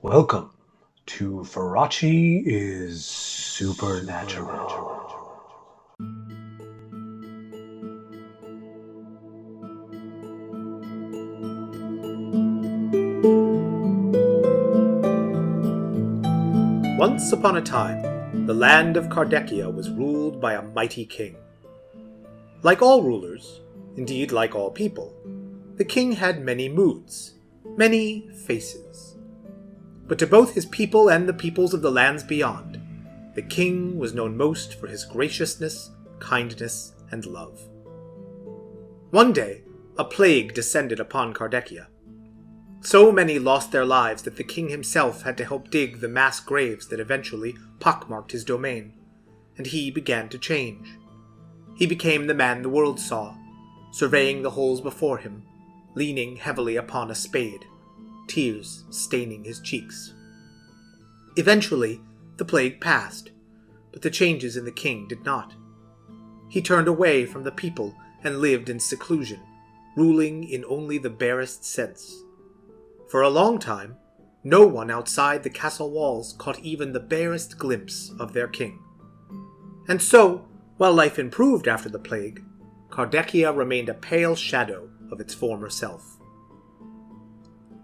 Welcome to Faraci Is Supernatural. Once upon a time, the land of Cardeckia was ruled by a mighty king. Like all rulers, indeed like all people, the king had many moods, many faces. But to both his people and the peoples of the lands beyond, the king was known most for his graciousness, kindness, and love. One day, a plague descended upon Cardeckia. So many lost their lives that the king himself had to help dig the mass graves that eventually pockmarked his domain, and he began to change. He became the man the world saw, surveying the holes before him, leaning heavily upon a spade, tears staining his cheeks. Eventually, the plague passed, but the changes in the king did not. He turned away from the people and lived in seclusion, ruling in only the barest sense. For a long time, no one outside the castle walls caught even the barest glimpse of their king. And so, while life improved after the plague, Cardeckia remained a pale shadow of its former self.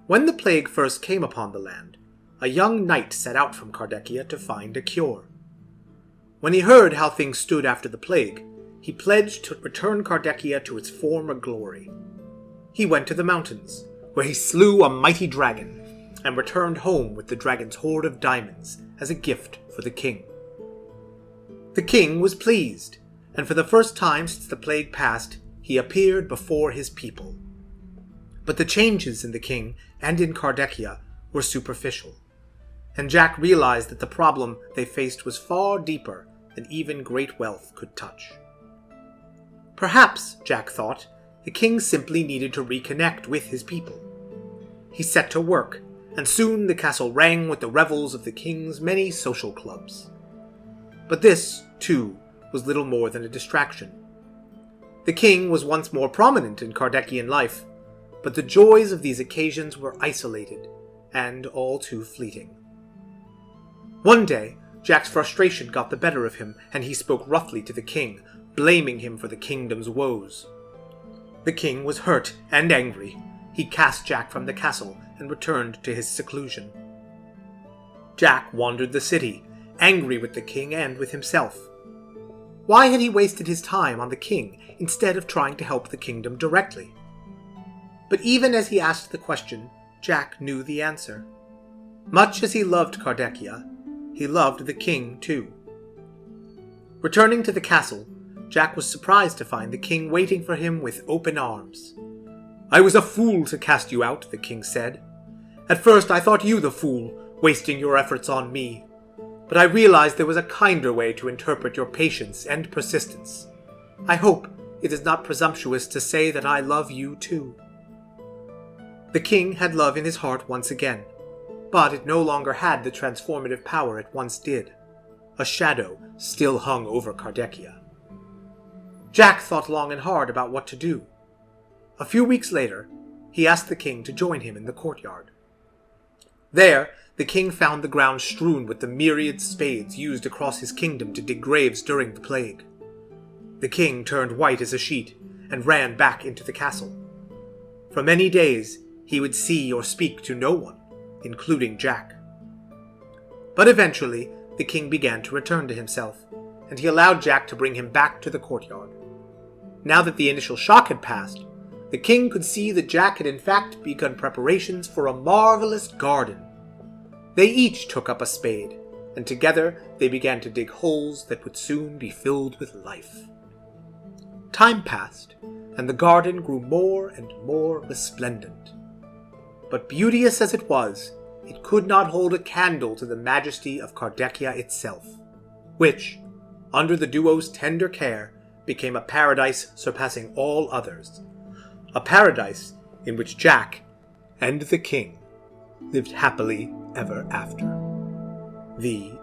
When the plague first came upon the land, a young knight set out from Cardeckia to find a cure. When he heard how things stood after the plague, he pledged to return Cardeckia to its former glory. He went to the mountains, where he slew a mighty dragon, and returned home with the dragon's hoard of diamonds as a gift for the king. The king was pleased, and for the first time since the plague passed, he appeared before his people. But the changes in the king and in Cardeckia were superficial, and Jack realized that the problem they faced was far deeper than even great wealth could touch. Perhaps, Jack thought, the king simply needed to reconnect with his people. He set to work, and soon the castle rang with the revels of the king's many social clubs. But this, too, was little more than a distraction. The king was once more prominent in Cardeckian life, but the joys of these occasions were isolated and all too fleeting. One day, Jack's frustration got the better of him, and he spoke roughly to the king, blaming him for the kingdom's woes. The king was hurt and angry. He cast Jack from the castle and returned to his seclusion. Jack wandered the city, angry with the king and with himself. Why had he wasted his time on the king instead of trying to help the kingdom directly? But even as he asked the question, Jack knew the answer. Much as he loved Cardeckia, he loved the king too. Returning to the castle, Jack was surprised to find the king waiting for him with open arms. "I was a fool to cast you out," the king said. "At first I thought you the fool, wasting your efforts on me. But I realized there was a kinder way to interpret your patience and persistence. I hope it is not presumptuous to say that I love you too." The king had love in his heart once again, but it no longer had the transformative power it once did. A shadow still hung over Cardeckia. Jack thought long and hard about what to do. A few weeks later, he asked the king to join him in the courtyard. There, the king found the ground strewn with the myriad spades used across his kingdom to dig graves during the plague. The king turned white as a sheet and ran back into the castle. For many days, he would see or speak to no one, including Jack. But eventually, the king began to return to himself, and he allowed Jack to bring him back to the courtyard. Now that the initial shock had passed, the king could see that Jack had in fact begun preparations for a marvelous garden. They each took up a spade, and together they began to dig holes that would soon be filled with life. Time passed, and the garden grew more and more resplendent. But beauteous as it was, it could not hold a candle to the majesty of Cardeckia itself, which, under the duo's tender care, became a paradise surpassing all others. A paradise in which Jack and the king lived happily ever after. The